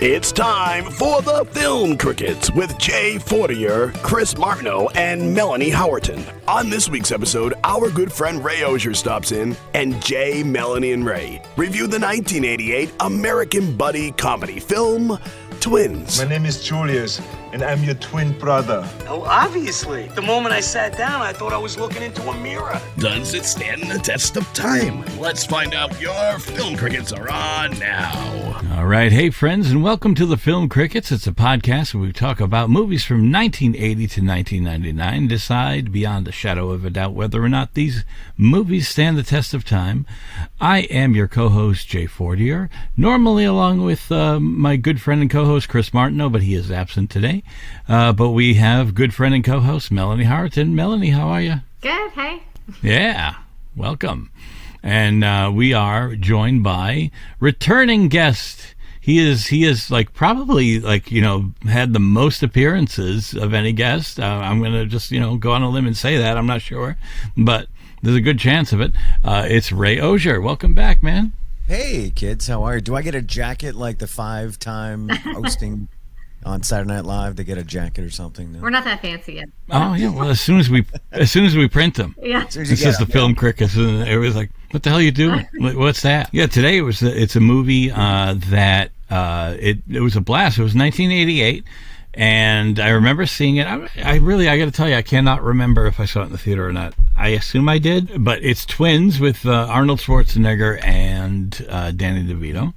It's time for the Film Crickets with Jay Fortier, Chris Martineau, and Melanie Howerton. On this week's episode, our good friend Ray Auger stops in, and Jay, Melanie, and Ray review the 1988 American buddy comedy film, Twins. My name is Julius, and I'm your twin brother. Oh, obviously. The moment I sat down, I thought I was looking into a mirror. Does it stand the test of time? Let's find out. Your Film Crickets are on now. All right. Hey, friends, and welcome to the Film Crickets. It's a podcast where we talk about movies from 1980 to 1999, decide beyond a shadow of a doubt whether or not these movies stand the test of time. I am your co-host, Jay Fortier, normally along with my good friend and co-host, Chris Martineau, but he is absent today. But we have good friend and co-host Melanie Howerton. Melanie, how are you? Good, hey. Yeah, welcome. And we are joined by returning guest. He is like probably like, you know, had the most appearances of any guest. I'm going to just, go on a limb and say that. I'm not sure, but there's a good chance of it. It's Ray Auger. Welcome back, man. Hey, kids, how are you? Do I get a jacket like the 5-time hosting on Saturday Night Live? They get a jacket or something? No? We're not that fancy yet. Oh yeah, well as soon as we print them, yeah. This is the Film Crickets, and it was like, what the hell are you doing? What's that? Yeah, today it's a movie that it was a blast. It was 1988. And I remember seeing it. I got to tell you, I cannot remember if I saw it in the theater or not. I assume I did, but it's Twins with Arnold Schwarzenegger and Danny DeVito.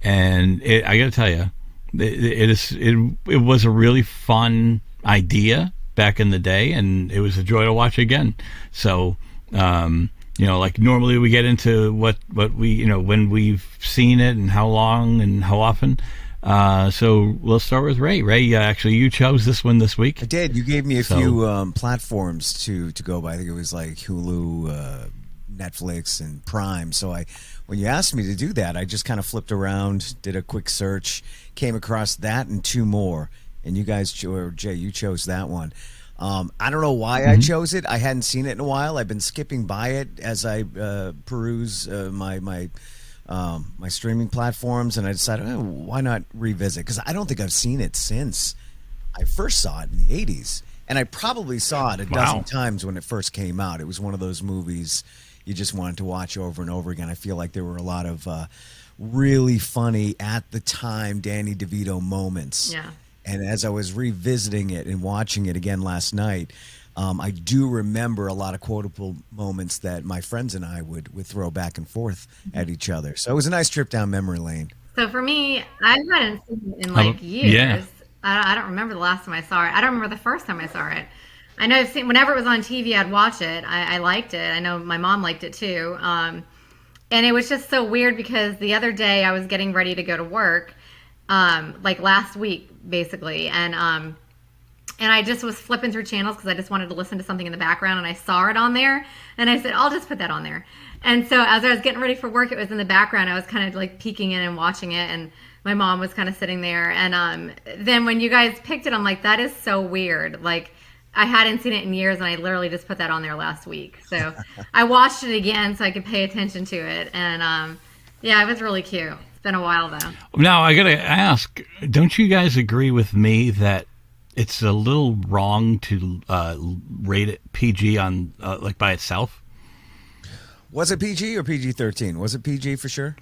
And I got to tell you, it was a really fun idea back in the day, and it was a joy to watch again. So, like normally we get into what we, when we've seen it and how long and how often. So we'll start with Ray. Ray, actually, you chose this one this week. I did. You gave me a few platforms to go by. I think it was like Hulu, Netflix, and Prime. So when you asked me to do that, I just kind of flipped around, did a quick search, came across that and two more. And you guys, Jay, you chose that one. I don't know why I chose it. I hadn't seen it in a while. I've been skipping by it as I peruse my streaming platforms, and I decided, why not revisit? Because I don't think I've seen it since I first saw it in the 80s. And I probably saw it a dozen times when it first came out. It was one of those movies you just wanted to watch over and over again. I feel like there were a lot of really funny, at the time, Danny DeVito moments. Yeah. And as I was revisiting it and watching it again last night, I do remember a lot of quotable moments that my friends and I would throw back and forth at each other. So it was a nice trip down memory lane. So for me, I hadn't seen it in years. Yeah. I don't remember the last time I saw it. I don't remember the first time I saw it. I know whenever it was on TV, I'd watch it. I liked it. I know my mom liked it too. And it was just so weird because the other day I was getting ready to go to work, like last week, basically. And I just was flipping through channels because I just wanted to listen to something in the background, and I saw it on there, and I said, I'll just put that on there. And so as I was getting ready for work, it was in the background. I was kind of like peeking in and watching it, and my mom was kind of sitting there. And then when you guys picked it, I'm like, that is so weird. Like, I hadn't seen it in years, and I literally just put that on there last week. So I watched it again so I could pay attention to it. And yeah, it was really cute. It's been a while, though. Now, I got to ask, don't you guys agree with me that it's a little wrong to rate it PG on by itself? Was it PG or PG-13? Was it PG for sure?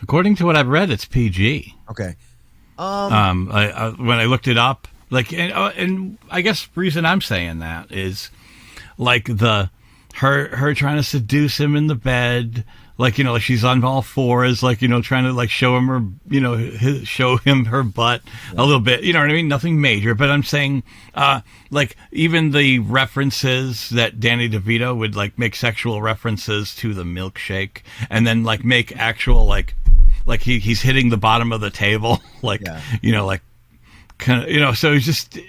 According to what I've read, it's PG. Okay. When I looked it up, and I guess the reason I'm saying that is like her trying to seduce him in the bed. Like, like she's on all fours, trying to show him her, show him her butt a little bit, you know what I mean? Nothing major, but I'm saying, even the references that Danny DeVito would make sexual references to the milkshake, and then make actual, he's hitting the bottom of the table, so it's just,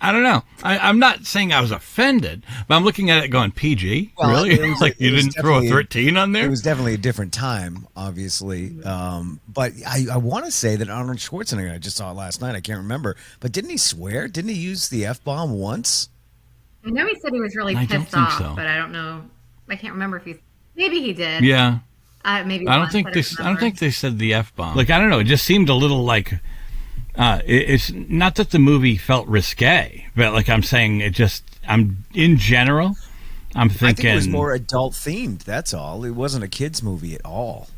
I don't know. I'm not saying I was offended, but I'm looking at it going, PG? Well, really? You didn't throw a 13 on there? It was definitely a different time, obviously. But I want to say that Arnold Schwarzenegger, I just saw it last night, I can't remember, but didn't he swear? Didn't he use the F-bomb once? I know he said he was really pissed off, but I don't know. I can't remember if maybe he did. Yeah. Maybe I don't think they said the F-bomb. I don't know. It just seemed a little It's not that the movie felt risque, but like I'm saying, in general, I'm thinking. I think it was more adult themed. That's all. It wasn't a kids movie at all.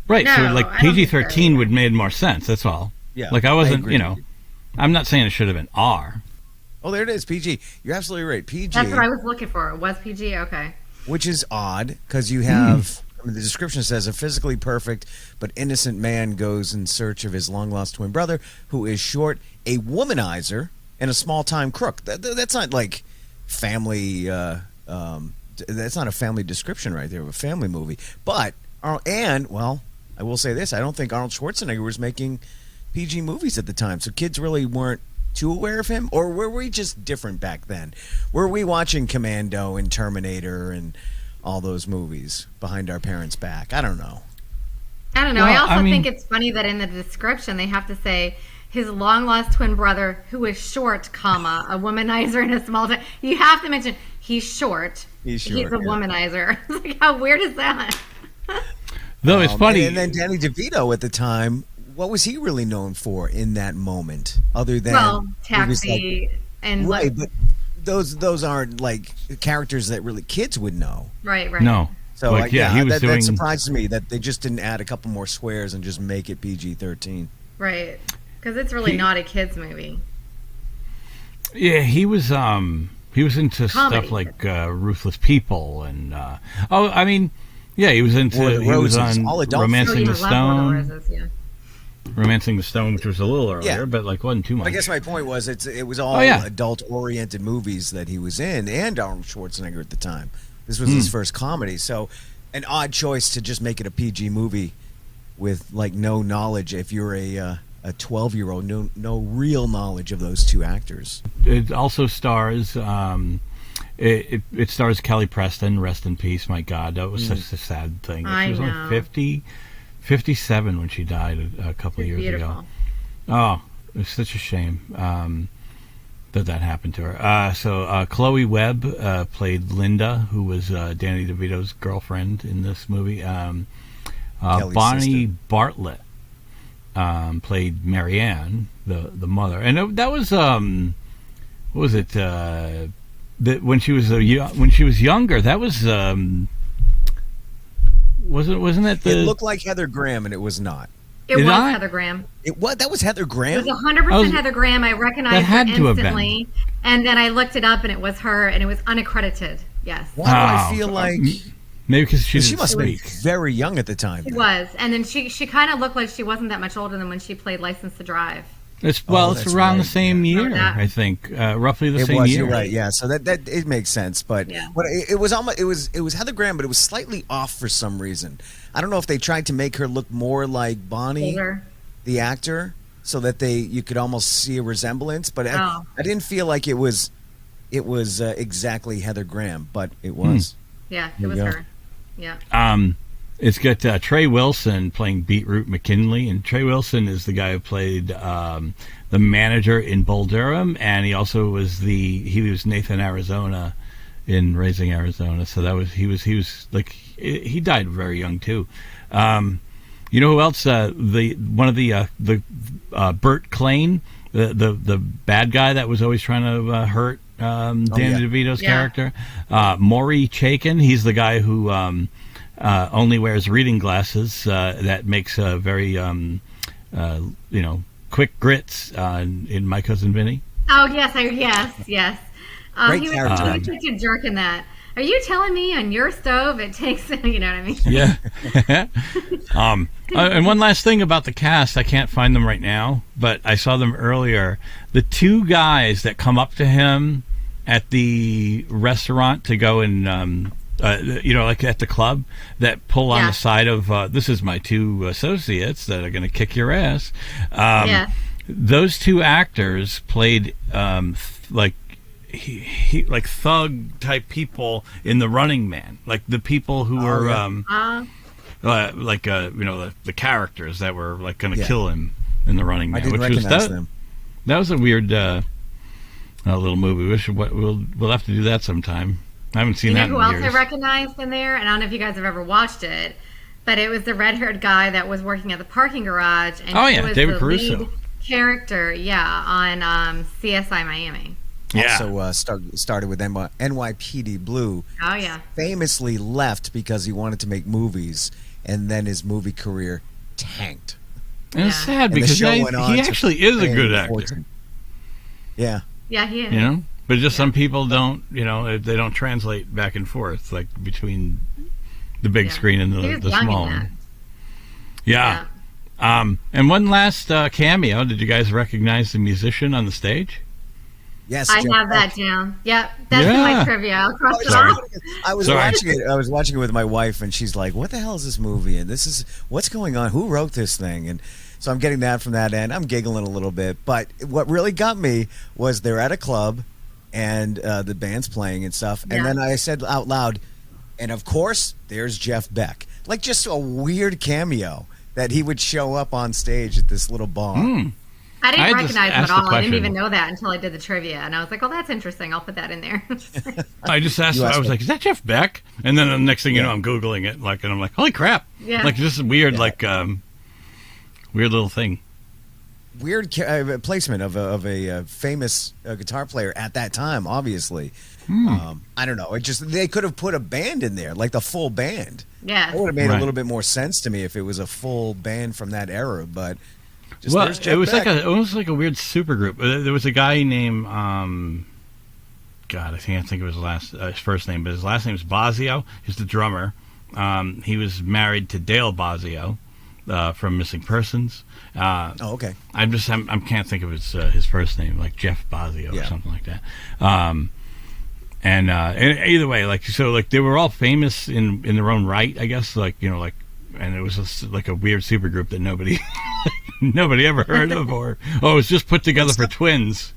Right. No, So like I don't think so PG-13 would either. made more sense. That's all. Yeah, Like I I wasn't, agree. I'm not saying it should have been R. Oh, there it is, PG. You're absolutely right, PG. That's what I was looking for. It was PG. Okay. Which is odd because you have. I mean, the description says a physically perfect but innocent man goes in search of his long lost twin brother, who is short, a womanizer, and a small time crook. That's not like family. That's not a family description right there of a family movie. But well, I will say this: I don't think Arnold Schwarzenegger was making PG movies at the time, so kids really weren't too aware of him. Or were we just different back then? Were we watching Commando and Terminator and all those movies behind our parents' back? I don't know. I don't know. Well, I also think it's funny that in the description they have to say his long lost twin brother who is short, comma, a womanizer in a small town. You have to mention he's short. He's short, He's a yeah. womanizer. Like, how weird is that? Though it's funny. And then Danny DeVito at the time, what was he really known for in that moment, other than Well, movies Taxi and right? But those aren't like characters that really kids would know. right. No. So Like, he was that doing. surprises me that they just didn't add a couple more swears and just make it PG-13. Right. Because it's really not a kids movie. Yeah, he was into Comedy. stuff like Ruthless People and he was into War of the he was Roses, on all adult Romancing films. the Love War of Stone. the Roses, yeah. Romancing the Stone, which was a little earlier, Yeah. but like wasn't too much. I guess my point was it was all adult-oriented movies that he was in, and Arnold Schwarzenegger at the time. This was his first comedy, so an odd choice to just make it a PG movie with like no knowledge. If you're a 12-year-old, no real knowledge of those two actors. It also stars it stars Kelly Preston, rest in peace. My God, that was such a sad thing. I She was know. only 57 when she died a couple of She's years beautiful. ago. Oh, it's such a shame that happened to her. So Chloe Webb played Linda, who was Danny DeVito's girlfriend in this movie. Kelly's Bonnie sister. Bartlett played Marianne, the mother, and that was what was it? That when she was younger, that was wasn't that the? It looked like Heather Graham, and it was not. It Did was I? Heather Graham. That was Heather It Graham. was 100% Heather Graham. I recognized That had her to have been. instantly. And then I looked it up, and it was her, and it was unaccredited. Yes. Why do I Oh, feel like Maybe because she didn't must have been speak. very young at the time? She was. And then she kind of looked like she wasn't that much older than when she played License to Drive. It's that's around the right, same year, Remember that? I think, roughly the It same was. year. You're right. Yeah. So that it makes sense, but Yeah. it was almost it was Heather Graham, but it was slightly off for some reason. I don't know if they tried to make her look more like Bonnie, Older. the actor, so that you could almost see a resemblance. But I didn't feel like it was exactly Heather Graham, but it was. Yeah, it There was you go. her. Yeah. It's got Trey Wilson playing Beetroot McKinley, and Trey Wilson is the guy who played the manager in Bull Durham, and he also was Nathan Arizona in Raising Arizona. So he was like he died very young too. You know who else? One of the Burt Klain, the bad guy that was always trying to hurt Danny DeVito's character. Maury Chaykin, he's the guy who only wears reading glasses. That makes a very quick grits in My Cousin Vinny. Oh, yes. Yes. Great He character. was such a jerk in that. Are you telling me on your stove it takes, you know what I mean? Yeah. And one last thing about the cast, I can't find them right now, but I saw them earlier. The two guys that come up to him at the restaurant to go and, like at the club, that pull on the side of, this is my two associates that are going to kick your ass. Those two actors played like thug type people in The Running Man, like the people who were the characters that were like going to kill him in The Running Man. I didn't recognize them. That was a weird little movie. We'll have to do that sometime. I haven't seen that in You know who years. else I recognized in there? And I don't know if you guys have ever watched it, but it was the red-haired guy that was working at the parking garage. And he was David the Caruso. character, on CSI Miami. Yeah. Also started with NYPD Blue. Oh yeah. Famously left because he wanted to make movies, and then his movie career tanked. And it's sad And the because show he went on to actually is a good actor. Fortune. Yeah. Yeah, he is. You know, but just some people don't. You know, they don't translate back and forth like between the big screen and He was the young in small that. one. Yeah. And one last cameo. Did you guys recognize the musician on the stage? Yes. I Jeff have Beck. that down. Yep, that's in my trivia. I'll cross it Sorry. off. I was Sorry. watching it. I was watching it with my wife, and she's like, "What the hell is this movie? And this is what's going on? Who wrote this thing?" And so I'm getting that from that end. I'm giggling a little bit, but what really got me was they're at a club, and the band's playing and stuff. And then I said out loud, "And of course, there's Jeff Beck." Like just a weird cameo that he would show up on stage at this little bar. I didn't I just recognize him asked at the all. I didn't question. even know that until I did the trivia, and I was like, "Oh, that's interesting. I'll put that in there." I just asked. I was like, "Is that Jeff Beck?" And then the next thing you know, I'm googling it, and I'm like, "Holy crap!" Yeah. Like this is weird, weird little thing. Weird placement of a famous guitar player at that time. Obviously, I don't know. It just they could have put a band in there, like the full band. Yeah. It would have made Right. a little bit more sense to me if it was a full band from that era. But Well, there's Jeff it was Beck. almost like a weird supergroup. There was a guy named God, I can't think of his first name, but his last name is Bosio. He's the drummer. He was married to Dale Bosio from Missing Persons. Oh, okay. I can't think of his first name, like Jeff Bosio or something like that. And either way, they were all famous in their own right, I guess. And it was just like a weird supergroup that nobody ever heard of, or it was just put together for twins.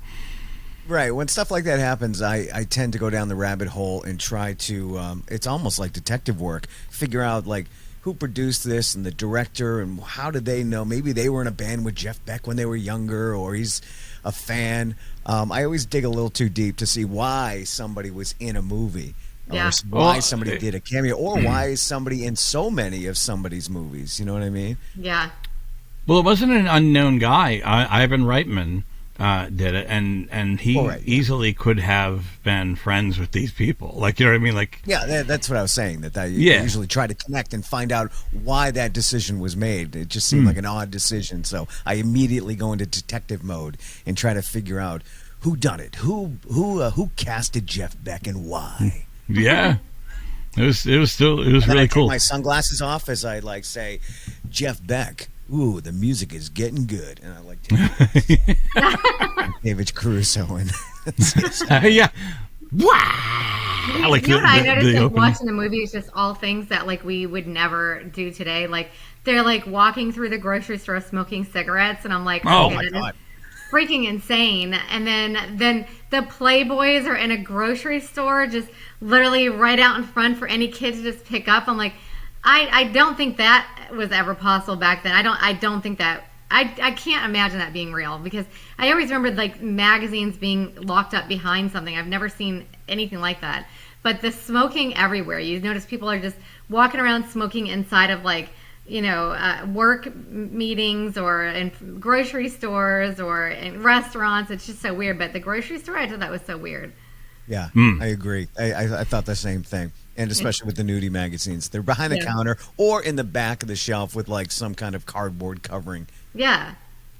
Right. When stuff like that happens, I tend to go down the rabbit hole and try to. It's almost like detective work. Figure out like who produced this and the director and how did they know? Maybe they were in a band with Jeff Beck when they were younger, or he's a fan. I always dig a little too deep to see why somebody was in a movie. Yeah. Or why somebody did a cameo, or why is somebody in so many of somebody's movies. You know what I mean? Yeah. Well, it wasn't an unknown guy. Ivan Reitman did it, and he easily could have been friends with these people. Like, you know what I mean? Like, yeah, that's what I was saying. That you usually try to connect and find out why that decision was made. It just seemed like an odd decision, so I immediately go into detective mode and try to figure out who done it, who casted Jeff Beck, and why. yeah, it was And really I cool. take my sunglasses off as I say, Jeff Beck. Ooh, the music is getting good, and I like David Caruso and yeah. Wow. Like you know what I noticed the opening. watching the movie is just all things that like we would never do today. Like they're like walking through the grocery store smoking cigarettes, and I'm like, Oh, okay, my that is God. freaking insane. And then the Playboys are in a grocery store, just literally right out in front for any kid to just pick up. I'm like, I don't think that was ever possible back then. I don't think that. I can't imagine that being real, because I always remembered like magazines being locked up behind something. I've never seen anything like that. But the smoking everywhere. You notice people are just walking around smoking inside of like, work meetings or in grocery stores or in restaurants. It's just so weird. But the grocery store, I thought that was so weird. Yeah, I agree. I thought the same thing. And especially with the nudie magazines. They're behind the counter or in the back of the shelf with like some kind of cardboard covering. Yeah.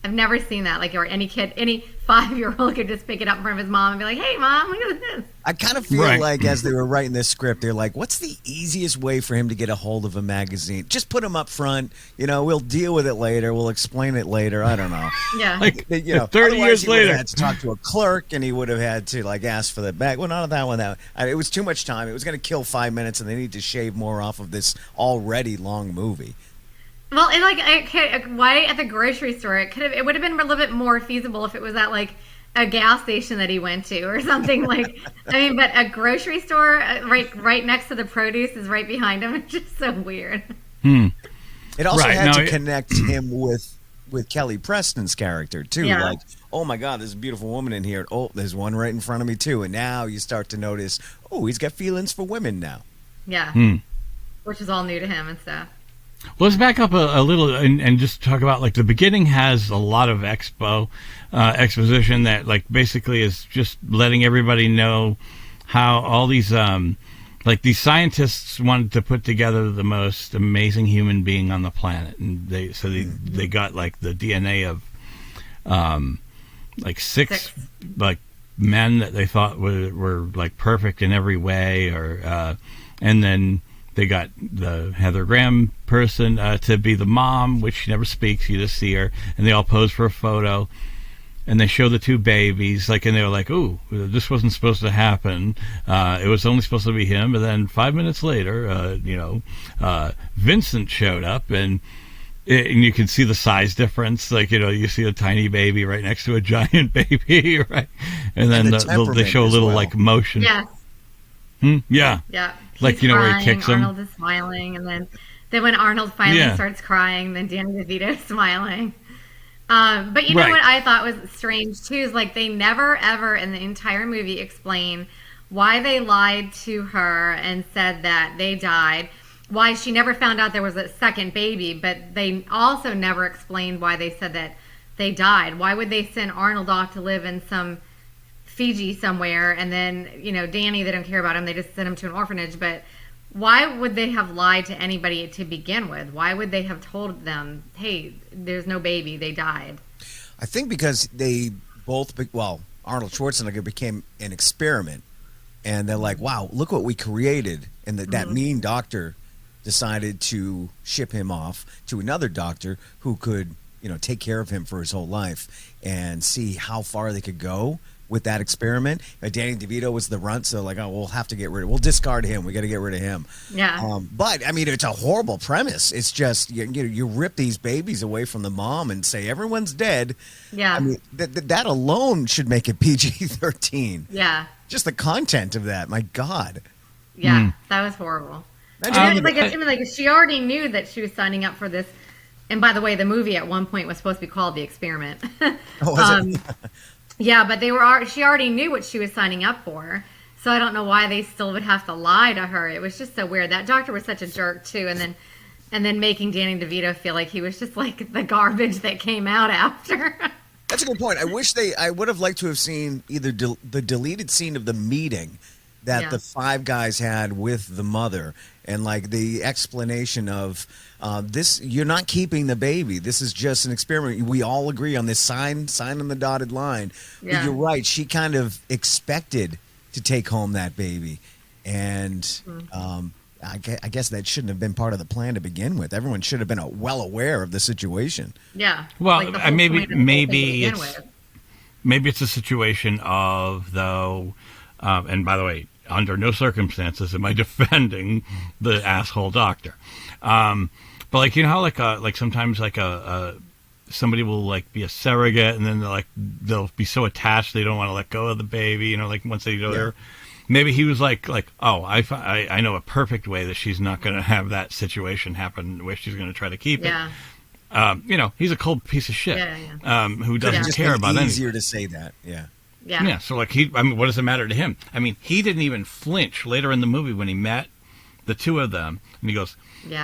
I've never seen that. Like, or any 5-year-old could just pick it up in front of his mom and be like, "Hey, Mom, look at this." I kind of feel like as they were writing this script, they're like, what's the easiest way for him to get a hold of a magazine? Just put him up front. We'll deal with it later. We'll explain it later. I don't know. Yeah. Like 30 otherwise years he would have later. had to talk to a clerk, and he would have had to like ask for the bag. Well, not that one. It was too much time. It was going to kill 5 minutes, and they need to shave more off of this already long movie. Well, and like, why at the grocery store? It would have been a little bit more feasible if it was at like a gas station that he went to or something. Like, I mean, but a grocery store right next to the produce is right behind him. It's just so weird. It also Right, had no, to it- connect him with Kelly Preston's character too. Yeah. Like, oh my God, there's a beautiful woman in here. Oh, there's one right in front of me too. And now you start to notice, oh, he's got feelings for women now. Yeah. Which is all new to him and stuff. Let's back up a little and just talk about, like, the beginning has a lot of exposition that, like, basically is just letting everybody know how all these like, these scientists wanted to put together the most amazing human being on the planet, and they got, like, the DNA of like six like men that they thought were like perfect in every way, or and then they got the Heather Graham person to be the mom, which she never speaks. You just see her, and they all pose for a photo, and they show the two babies, like, and they were like, "Ooh, this wasn't supposed to happen. It was only supposed to be him." And then 5 minutes later, Vincent showed up, and you can see the size difference. Like, you see a tiny baby right next to a giant baby, right? And then they show a little like motion. Yeah. Yeah. Yeah. Like, He's where he crying, kicks him. Arnold is smiling, and then when Arnold finally starts crying, then Danny DeVito is smiling. But you know what I thought was strange too is, like, they never ever in the entire movie explain why they lied to her and said that they died, why she never found out there was a second baby, but they also never explained why they said that they died. Why would they send Arnold off to live in some Fiji somewhere, and then, Danny, they don't care about him, they just send him to an orphanage? But why would they have lied to anybody to begin with? Why would they have told them, hey, there's no baby, they died? I think because they both, Arnold Schwarzenegger became an experiment, and they're like, wow, look what we created. And that mean doctor decided to ship him off to another doctor who could, take care of him for his whole life and see how far they could go with that experiment. Danny DeVito was the runt, so like, we'll have to we'll discard him. We got to get rid of him. Yeah. But I mean, it's a horrible premise. It's just you rip these babies away from the mom and say everyone's dead. Yeah. I mean, that alone should make it PG-13. Yeah. Just the content of that, my God. Yeah, that was horrible. Like she already knew that she was signing up for this. And by the way, the movie at one point was supposed to be called The Experiment. Was it? Yeah, but she already knew what she was signing up for. So I don't know why they still would have to lie to her. It was just so weird. That doctor was such a jerk too, and then making Danny DeVito feel like he was just like the garbage that came out after. That's a good point. I would have liked to have seen either the deleted scene of the meeting that the five guys had with the mother, and like the explanation of this, you're not keeping the baby. This is just an experiment. We all agree on this, sign on the dotted line. Yeah. But you're right. She kind of expected to take home that baby. And I guess that shouldn't have been part of the plan to begin with. Everyone should have been well aware of the situation. Yeah. Well, like maybe it's a situation of, though, and by the way, under no circumstances am I defending the asshole doctor. But like, how like sometimes like somebody will like be a surrogate, and then they'll be so attached they don't want to let go of the baby. Like once they go there, maybe he was like, oh, I know a perfect way that she's not going to have that situation happen where she's going to try to keep it. He's a cold piece of shit who doesn't care about anything. Easier to say that, Yeah. So like what does it matter to him? I mean, he didn't even flinch later in the movie when he met the two of them, and he goes,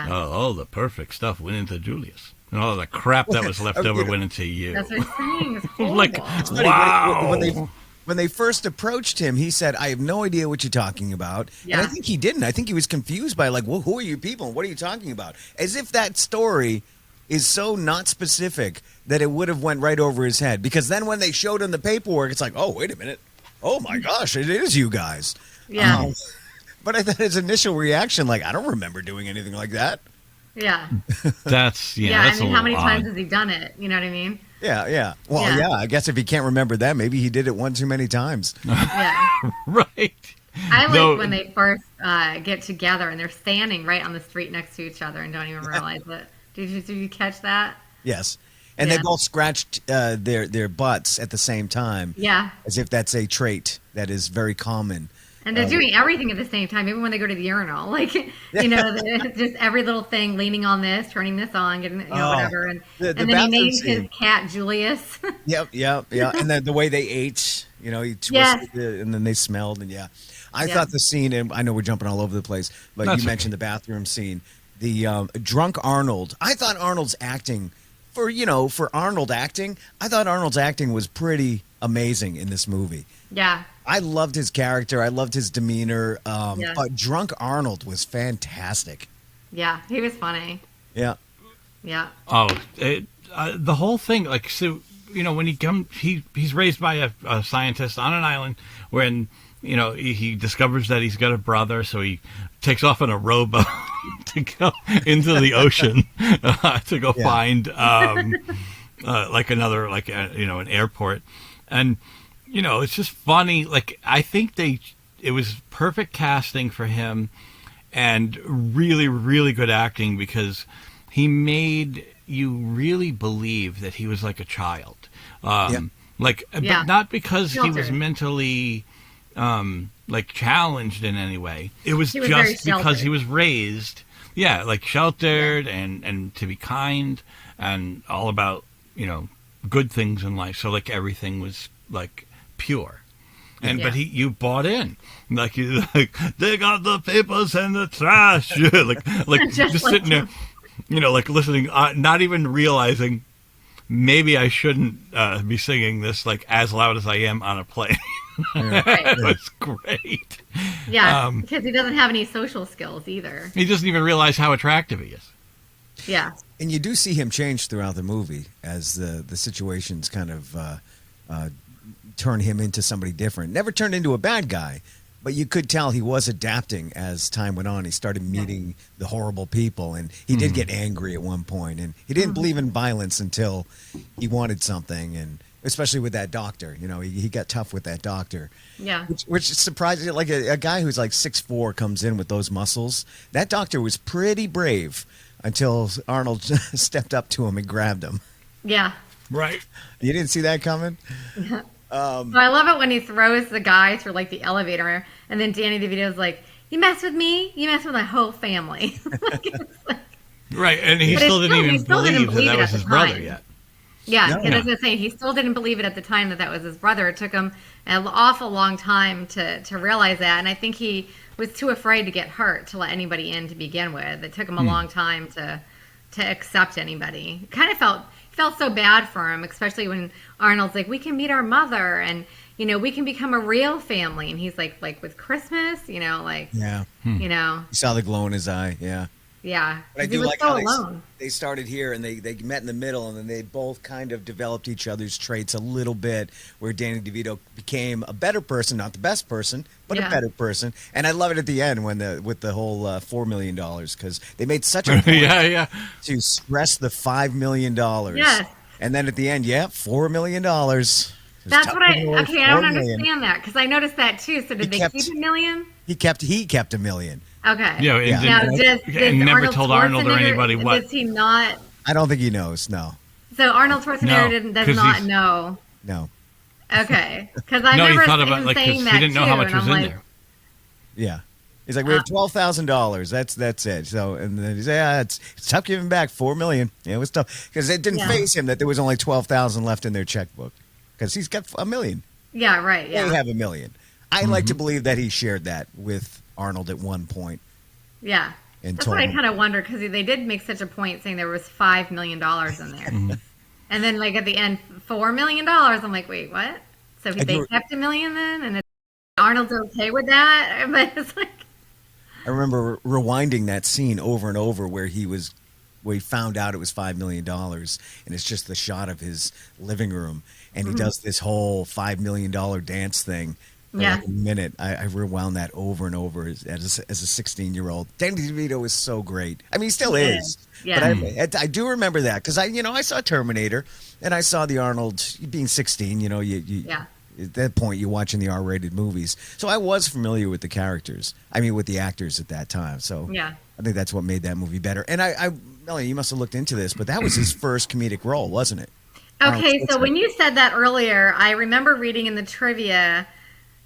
all the perfect stuff went into Julius, and all the crap that was left over went into you. That's what I'm saying. It's horrible. Like, wow. When they first approached him, he said, I have no idea what you're talking about. Yeah. And I think he didn't. I think he was confused by like, well, who are you people? What are you talking about? As if that story is so not specific that it would have went right over his head. Because then when they showed him the paperwork, it's like, oh, wait a minute. Oh, my gosh, it is you guys. Yeah. But I thought his initial reaction, like, I don't remember doing anything like that. Yeah. That's, I mean, how many odd. times has he done it? You know what I mean? Yeah. Well, I guess if he can't remember that, maybe he did it one too many times. Yeah. Right. I like when they first get together and they're standing right on the street next to each other and don't even realize it. Did you catch that? Yes. And they both scratched their butts at the same time. Yeah. As if that's a trait that is very common. And they're doing everything at the same time, even when they go to the urinal. Like, just every little thing, leaning on this, turning this on, getting, whatever. And then he named his cat Julius. Yep. And then the way they ate, he twisted it, and then they smelled, and I thought the scene, and I know we're jumping all over the place, but you mentioned the bathroom scene. the drunk Arnold. I thought Arnold's acting for Arnold acting. I thought Arnold's acting was pretty amazing in this movie. Yeah. I loved his character. I loved his demeanor. Yeah. But drunk Arnold was fantastic. Yeah, he was funny. Yeah. Yeah. Oh, the whole thing, like, so, when he's raised by a scientist on an island when, he discovers that he's got a brother, so he takes off on a rowboat to go into the ocean to go find, like another, like, an airport. And, it's just funny. Like, I think it was perfect casting for him and really, really good acting because he made you really believe that he was like a child. But not because he was mentally like challenged in any way. It was just because he was raised, like sheltered and to be kind and all about, good things in life. So like everything was like pure. But you bought in, like they got the papers and the trash, like just sitting there, like listening, not even realizing maybe I shouldn't be singing this like as loud as I am on a plane. It was great. Yeah, because he doesn't have any social skills either. He doesn't even realize how attractive he is. Yeah, and you do see him change throughout the movie as the situations kind of turn him into somebody different. Never turned into a bad guy, but you could tell he was adapting as time went on. He started meeting the horrible people, and he did get angry at one point, and he didn't believe in violence until he wanted something, and especially with that doctor. He got tough with that doctor. Yeah. Which is surprising. Like a guy who's like 6'4" comes in with those muscles. That doctor was pretty brave until Arnold stepped up to him and grabbed him. Yeah. Right. You didn't see that coming? So I love it when he throws the guy through like the elevator, and then Danny DeVito's like, "You mess with me, you mess with my whole family." Right, and he still didn't even believe that was his brother yet. Yeah, and as I was saying, he still didn't believe it at the time that was his brother. It took him an awful long time to realize that, and I think he was too afraid to get hurt to let anybody in to begin with. It took him a long time to accept anybody. Kind of felt so bad for him, especially when Arnold's like, "We can meet our mother, and we can become a real family," and he's like with Christmas, you saw the glow in his eye. Yeah, but I he do was like so how alone. They started here and they met in the middle, and then they both kind of developed each other's traits a little bit, where Danny DeVito became a better person, not the best person, but a better person. And I love it at the end with the whole $4 million, because they made such a point to stress the $5 million. Yes. And then at the end, $4 million. That's what I don't understand that, because I noticed that too. So did they keep $1 million? He kept $1 million. Okay. Now, does never Arnold told Arnold or anybody what. Does he not? I don't think he knows. No. So Arnold Schwarzenegger does not know. No. Okay, because I remember he thought about him saying that he didn't know how much too, was in there. Yeah. He's like, we have $12,000. That's it. So, and then he's like, it's tough giving back $4 million. Yeah, it was tough because it didn't faze him that there was only 12,000 left in their checkbook, because he's got $1 million. Yeah, right. Yeah, they have $1 million. I like to believe that he shared that with Arnold at one point. Yeah, that's what I kind of wonder, because they did make such a point saying there was $5 million in there, and then like at the end $4 million. I'm like, wait, what? So they kept $1 million then, and Arnold's okay with that, but it's like. I remember rewinding that scene over and over where he found out it was $5 million, and it's just the shot of his living room, and he does this whole $5 million dance thing for like a minute. I rewound that over and over as a 16-year-old. Danny DeVito is so great. I mean, he still is. Yeah. But I do remember that because I saw Terminator, and I saw the Arnold being 16. At that point, you're watching the R-rated movies. So I was familiar with the characters. I mean, with the actors at that time. So I think that's what made that movie better. And Melanie, you must have looked into this, but that was his first comedic role, wasn't it? Okay, so when you said that earlier, I remember reading in the trivia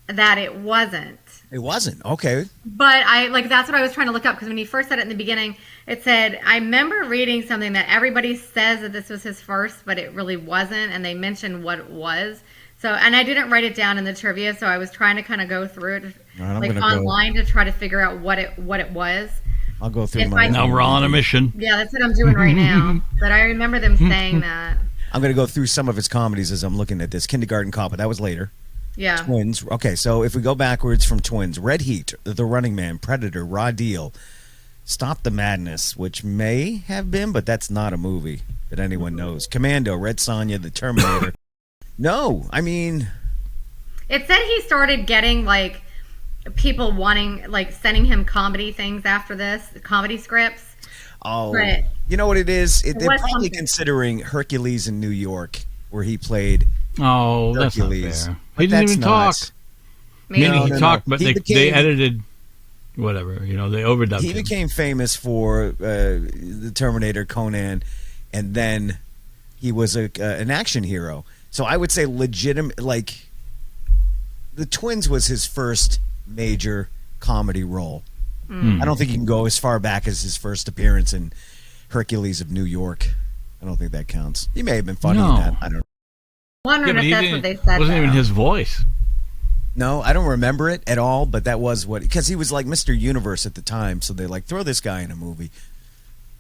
that it wasn't. It wasn't? Okay. But that's what I was trying to look up, because when you first said it in the beginning, it said, I remember reading something that everybody says that this was his first, but it really wasn't, and they mentioned what it was. So, and I didn't write it down in the trivia, so I was trying to kind of go through it online to try to figure out what it was. I'll go through If my. I- Now we're on a mission. Yeah, that's what I'm doing right now. But I remember them saying that. I'm going to go through some of his comedies as I'm looking at this. Kindergarten Cop, but that was later. Yeah. Twins. Okay, so if we go backwards from Twins, Red Heat, The Running Man, Predator, Raw Deal, Stop the Madness, which may have been, but that's not a movie that anyone knows. Commando, Red Sonja, The Terminator. No, I mean, It said he started getting like people wanting like sending him comedy things after this, comedy scripts. oh, But you know what it is? They're was probably something. considering Hercules in New York, where he played Oh, that's not Hercules. fair. But He didn't that's even not- talk. Maybe. Meaning No, he no, talked, no. but He they became- edited whatever. They overdubbed He him. became famous for the Terminator, Conan, and then he was an action hero. So I would say legitimate, like the Twins was his first major comedy role. I don't think you can go as far back as his first appearance in Hercules of New York. I don't think that counts. He may have been funny No. in that. I don't. Wondering but if he that's didn't- what they said. wasn't even though. his voice. No, I don't remember it at all. But that was what, because he was like Mr. Universe at the time. So they like throw this guy in a movie.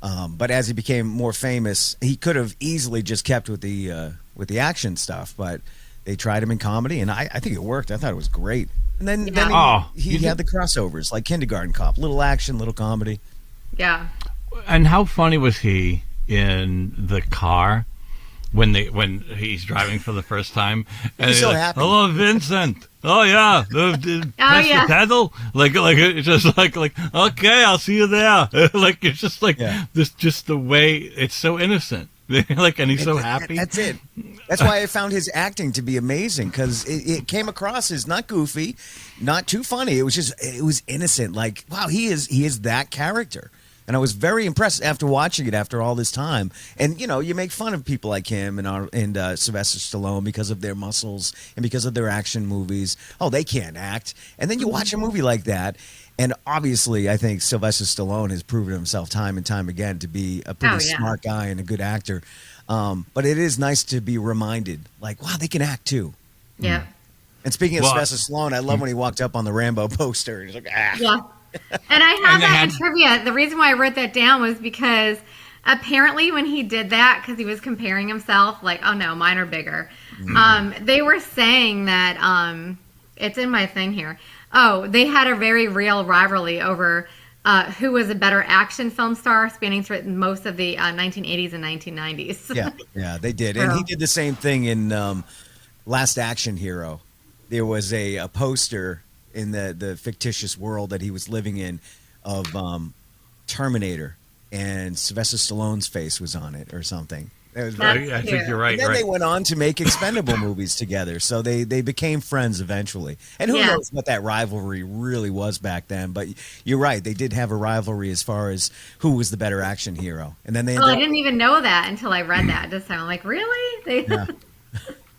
But as he became more famous, he could have easily just kept with the action stuff. But they tried him in comedy, and I think it worked. I thought it was great. And then, Yeah. he had the crossovers like Kindergarten Cop, little action, little comedy. Yeah. And how funny was he in the car when he's driving for the first time? And He's so like, happy. Hello, Vincent. Oh yeah, press yeah. the pedal. Like it's just like okay, I'll see you there. Like it's just like Yeah. this, just the way it's so innocent. Like, and he's so happy. That's it. That's why I found his acting to be amazing, because it came across as not goofy, not too funny. It was innocent. Like, wow, he is that character. And I was very impressed after watching it after all this time. And you make fun of people like him and Sylvester Stallone because of their muscles and because of their action movies. Oh, they can't act. And then you watch a movie like that, and obviously, I think Sylvester Stallone has proven himself time and time again to be a pretty smart guy and a good actor. But it is nice to be reminded, like, wow, they can act too. Yeah. And speaking of Well, Sylvester Stallone, I love when he walked up on the Rambo poster. He's like, ah. Yeah. And I have And they that had- in trivia. The reason why I wrote that down was because apparently when he did that, because he was comparing himself, like, oh no, mine are bigger. They were saying that, it's in my thing here. Oh, they had a very real rivalry over who was a better action film star spanning through most of the 1980s and 1990s. Yeah, they did. And he did the same thing in Last Action Hero. There was a poster in the fictitious world that he was living in of Terminator, and Sylvester Stallone's face was on it or something. It was very, I think you're right. and then Right. they went on to make Expendable movies together, so they became friends eventually. And who Yeah. knows what that rivalry really was back then? But you're right; they did have a rivalry as far as who was the better action hero. And then they Oh, I ended up, didn't even know that until I read that. Just I'm like, really? Yeah.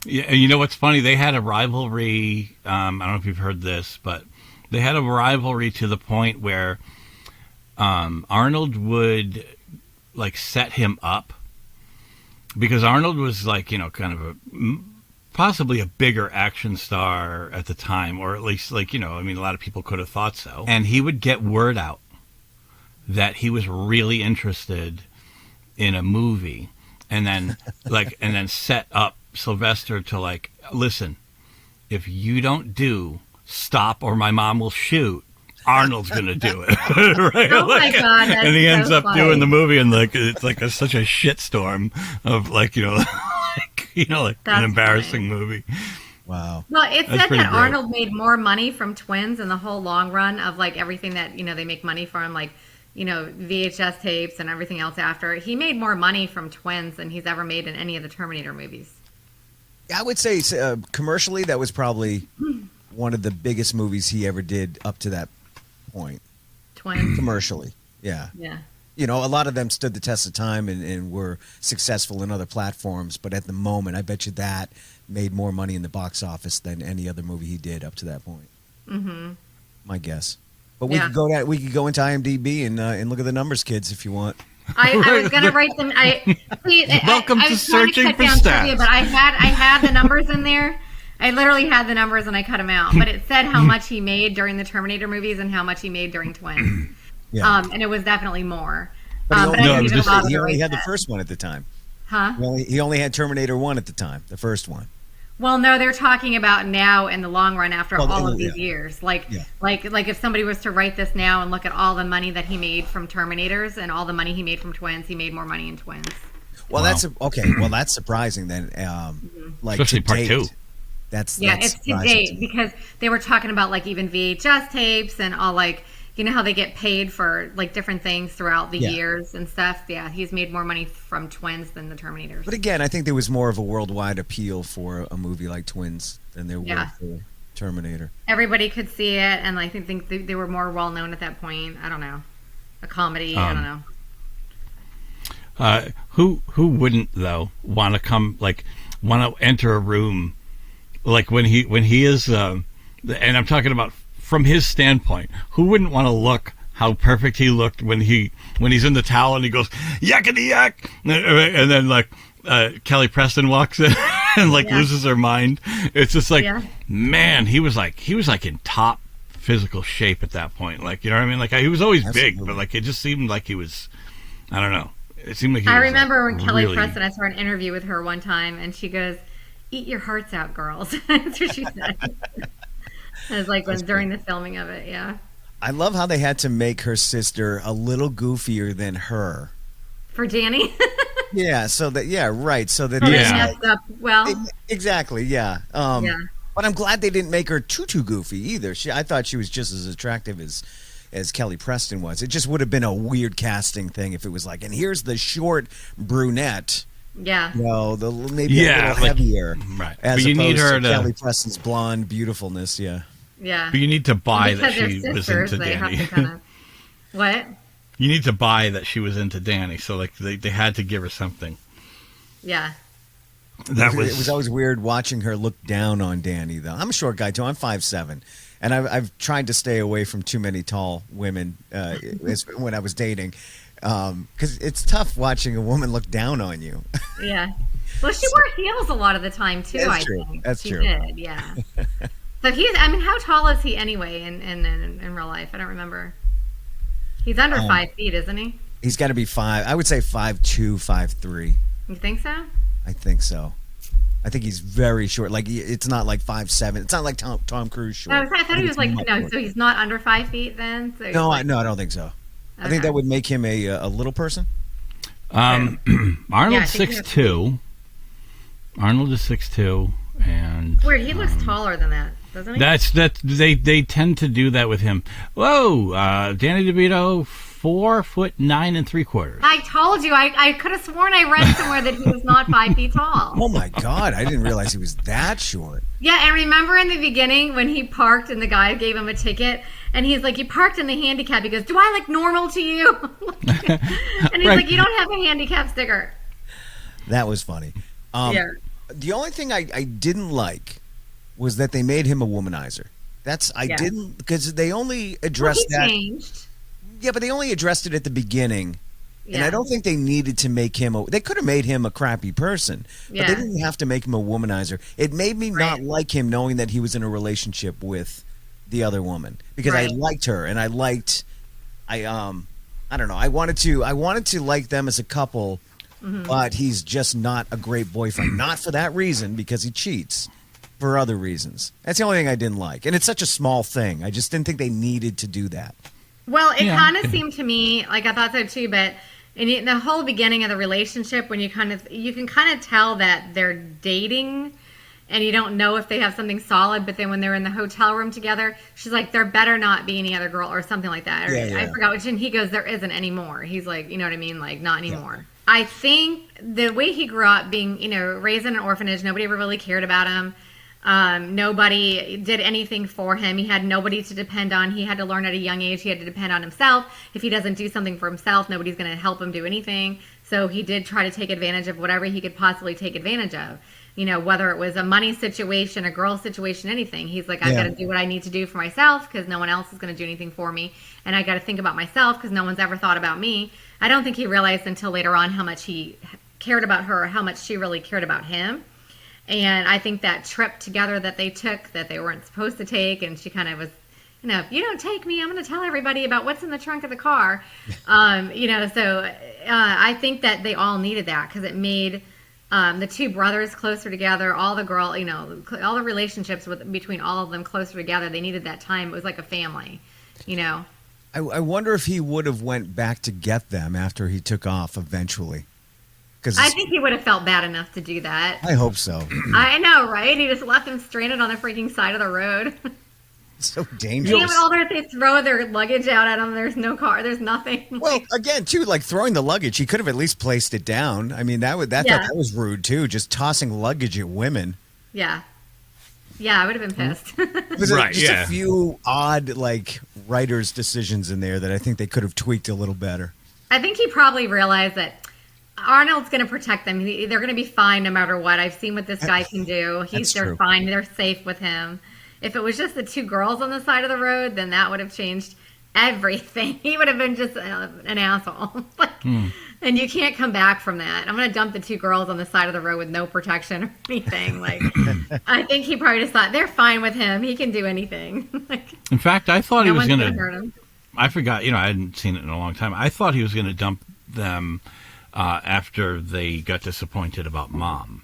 Yeah, and you know what's funny? They had a rivalry. I don't know if you've heard this, but they had a rivalry to the point where Arnold would like set him up, because Arnold was like, kind of possibly a bigger action star at the time, or at least like, I mean, a lot of people could have thought so. And he would get word out that he was really interested in a movie, and then set up Sylvester to like, listen, if you don't do Stop or my mom will shoot, Arnold's gonna do it. Right? Oh my God, that's and he ends so up funny. doing the movie, and like it's like such a shitstorm of like like That's an embarrassing movie. wow. Well, it That's said pretty that great. Arnold made more money from Twins in the whole long run of like everything that they make money from, like VHS tapes and everything else after. He made more money from Twins than he's ever made in any of the Terminator movies. I would say commercially, that was probably one of the biggest movies he ever did up to that point. Twins. Commercially, yeah. Yeah. A lot of them stood the test of time and were successful in other platforms. But at the moment, I bet you that made more money in the box office than any other movie he did up to that point. Mm-hmm. My guess. But we could go into IMDb and look at the numbers, kids, if you want. I was gonna write them. Welcome I to was trying Searching cut for down trivia, Stats. but I had the numbers in there. I literally had the numbers and I cut them out. But it said how much he made during the Terminator movies and how much he made during Twins. Yeah. And it was definitely more. But he But only, I didn't even bother he to only read had the that. first one at the time. Huh? He only had Terminator 1 at the time, the first one. Well, no, they're talking about now in the long run after Well, all of yeah. these years. Like, Yeah. like if somebody was to write this now and look at all the money that he made from Terminators and all the money he made from Twins, he made more money in Twins. Well, Wow. that's okay. Well, that's surprising then. Like Especially to part date, 2. That's It's to surprising date me. because they were talking about like even VHS tapes and all like you know how they get paid for like different things throughout the Yeah. years and stuff. Yeah, he's made more money from Twins than the Terminators. But again, I think there was more of a worldwide appeal for a movie like Twins than there Yeah. were for Terminator. Everybody could see it, and I think they were more well known at that point. I don't know, a comedy. I don't know. Who wouldn't though want to enter a room like when he is and I'm talking about from his standpoint, who wouldn't want to look how perfect he looked when he's in the towel and he goes yakety yak and then like Kelly Preston walks in and loses her mind. It's just like man, he was like in top physical shape at that point. Like, you know what I mean? Like he was always big, but like it just seemed like he was, I don't know. It seemed like he I was, remember like, when Kelly really... Preston, I saw an interview with her one time, and she goes, "Eat your hearts out, girls." That's what she said. It was like during the filming of it, yeah. I love how they had to make her sister a little goofier than her. For Danny. Yeah, so that so that They there's, messed up well. exactly, yeah. Yeah. But I'm glad they didn't make her too goofy either. I thought she was just as attractive as Kelly Preston was. It just would have been a weird casting thing if it was like, and here's the short brunette. Yeah. No, maybe a little heavier. Right. As But you opposed need her to Kelly Preston's blonde beautifulness, yeah. Yeah. But you need to buy Because that she they're was sisters, into they Danny. have to kind of. What? You need to buy that she was into Danny. So like they had to give her something. Yeah. That It was always weird watching her look down on Danny, though. I'm a short guy, too. I'm 5'7". And I've tried to stay away from too many tall women when I was dating. Because it's tough watching a woman look down on you. Yeah. Well, she wore heels a lot of the time, too, That's I true. think. That's she true. did, yeah. So how tall is he anyway in real life? I don't remember. He's under 5 feet, isn't he? He's got to be 5. I would say 5'2", 5'3". You think so? I think so. I think he's very short. Like, it's not like 5'7". It's not like Tom Cruise short. No, I thought he was it's like, much no, shorter. so he's not under 5 feet then? So he's No, like, I don't think so. I think Okay. that would make him a little person. Arnold's I think 6'2". Arnold is 6'2", and Weird, he looks taller than that, doesn't he? that's they tend to do that with him. Whoa, Danny DeVito, 4'9"3/4. I told you, I could have sworn I read somewhere that he was not 5 feet tall. Oh my God, I didn't realize he was that short. Yeah, and remember in the beginning when he parked and the guy gave him a ticket, and he's like, "You parked in the handicap." He goes, "Do I look normal to you?" And he's Right. like, "You don't have a handicap sticker." That was funny. Yeah. The only thing I didn't like was that they made him a womanizer. Didn't, because they only Well, addressed he that. changed. Yeah, but they only addressed it at the beginning. And Yeah. I don't think they needed to make him they could have made him a crappy person, but Yeah. they didn't have to make him a womanizer. It made me not Right. like him knowing that he was in a relationship with the other woman, because I Right. liked her and I don't know. I wanted to like them as a couple, Mm-hmm. but he's just not a great boyfriend. Not for that reason, because he cheats. For other reasons. That's the only thing I didn't like. And it's such a small thing. I just didn't think they needed to do that. Well, it Yeah. kind of seemed to me like I thought so too, but in the whole beginning of the relationship, when you can kind of tell that they're dating, and you don't know if they have something solid. But then when they're in the hotel room together, she's like, "There better not be any other girl," or something like that. Or, Yeah, yeah. I forgot which, and he goes, "There isn't anymore." He's like, you know what I mean, like not anymore. I think the way he grew up, being raised in an orphanage, nobody ever really cared about him. Nobody did anything for him. He had nobody to depend on. He had to learn at a young age. He had to depend on himself. If he doesn't do something for himself, nobody's going to help him do anything. So he did try to take advantage of whatever he could possibly take advantage of. Whether it was a money situation, a girl situation, anything. He's like, I've got to do what I need to do for myself because no one else is going to do anything for me. And I got to think about myself because no one's ever thought about me. I don't think he realized until later on how much he cared about her, how much she really cared about him. And I think that trip together that they took that they weren't supposed to take, and she kind of was, if you don't take me, I'm going to tell everybody about what's in the trunk of the car. So I think that they all needed that because it made the two brothers closer together. All the all the relationships between all of them closer together. They needed that time. It was like a family, I wonder if he would have went back to get them after he took off eventually. I think he would have felt bad enough to do that. I hope so. I know, right? He just left them stranded on the freaking side of the road. So dangerous. They throw their luggage out at him. There's no car. There's nothing. Well, again, too, like throwing the luggage, he could have at least placed it down. I mean, that was rude too. Just tossing luggage at women. Yeah, I would have been pissed. There's a few odd writers' decisions in there that I think they could have tweaked a little better. I think he probably realized that Arnold's going to protect them. They're going to be fine no matter what. I've seen what this guy can do. They're fine. They're safe with him. If it was just the two girls on the side of the road, then that would have changed everything. He would have been just an asshole. And you can't come back from that. I'm going to dump the two girls on the side of the road with no protection or anything. I think he probably just thought, they're fine with him. He can do anything. In fact, I thought he was going to hurt him. I forgot, I hadn't seen it in a long time. I thought he was going to dump them after they got disappointed about Mom.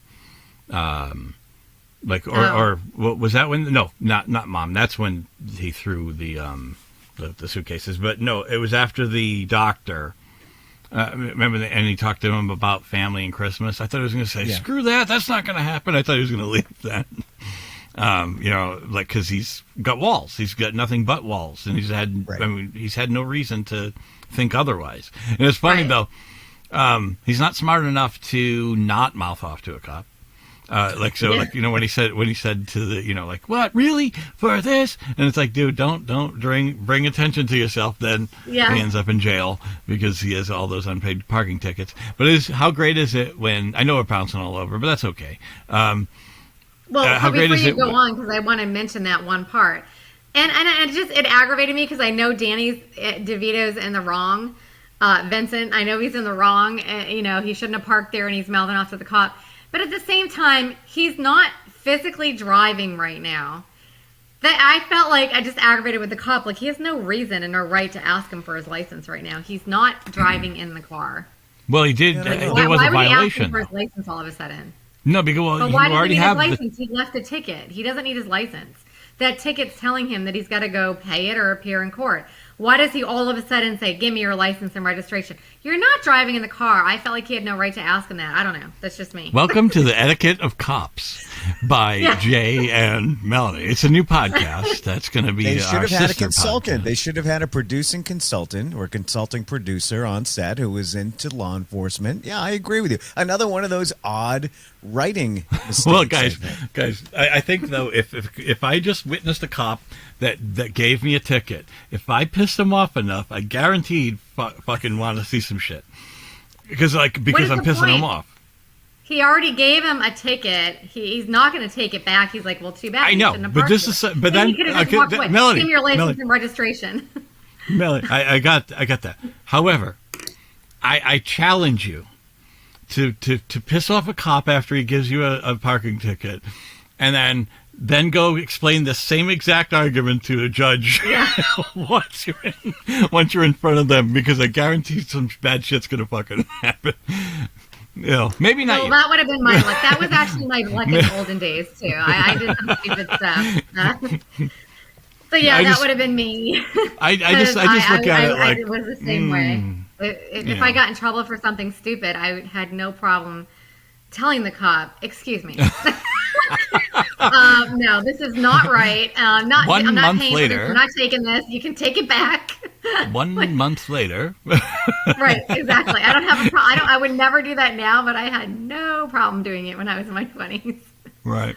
Or was that when? No, not Mom. That's when he threw the suitcases. But no, it was after the doctor. Remember, and he talked to him about family and Christmas. I thought he was going to say, "Screw that! That's not going to happen." I thought he was going to leave then. Because he's got walls. He's got nothing but walls, and he's had no reason to think otherwise. And it's funny though. He's not smart enough to not mouth off to a cop. When he said to the, what, really, for this? And it's like, dude, don't bring attention to yourself. Then he ends up in jail because he has all those unpaid parking tickets. But how great is it when, I know we're bouncing all over, but that's okay. How great is it? Before you go on, because I want to mention that one part. And it aggravated me because I know DeVito's in the wrong. Vincent, I know he's in the wrong. He shouldn't have parked there and he's mouthing off to the cop. But at the same time, he's not physically driving right now. That I felt like I just aggravated with the cop. He has no reason and no right to ask him for his license right now. He's not driving in the car. Well, he did. There was a violation. Why would he ask him for his license all of a sudden? No, because but why does he need his license? He left a ticket. He doesn't need his license. That ticket's telling him that he's got to go pay it or appear in court. Why does he all of a sudden say, give me your license and registration? You're not driving in the car. I felt like he had no right to ask him that. I don't know. That's just me. Welcome to the Etiquette of Cops by Jay and Melanie. It's a new podcast that's going to be They should our have had a sister consultant. podcast. They should have had a producing consultant or consulting producer on set who was into law enforcement. Yeah, I agree with you. Another one of those odd writing mistakes. Well, guys, I think, though, if I just witnessed a cop that gave me a ticket, if I pissed him off enough, I guaranteed fucking want to see some shit. Because I'm pissing him off. He already gave him a ticket. He's not going to take it back. He's like, well, too bad. I know, but this is Melanie, give me your license and registration. Melanie, I got that. However, I challenge you to piss off a cop after he gives you a parking ticket, and then go explain the same exact argument to a judge once you're in front of them, because I guarantee some bad shit's gonna fucking happen. Maybe not. Well, that would have been my luck. That was actually my luck in the olden days too. I did some stupid stuff. So that would have been me. I just look at it like it was the same way. If I got in trouble for something stupid, I had no problem telling the cop, "Excuse me." No, this is not right. I'm not paying for this. I'm not taking this. You can take it back. 1 month later. Right, exactly. I don't have a problem. I would never do that now, but I had no problem doing it when I was in my 20s. Right.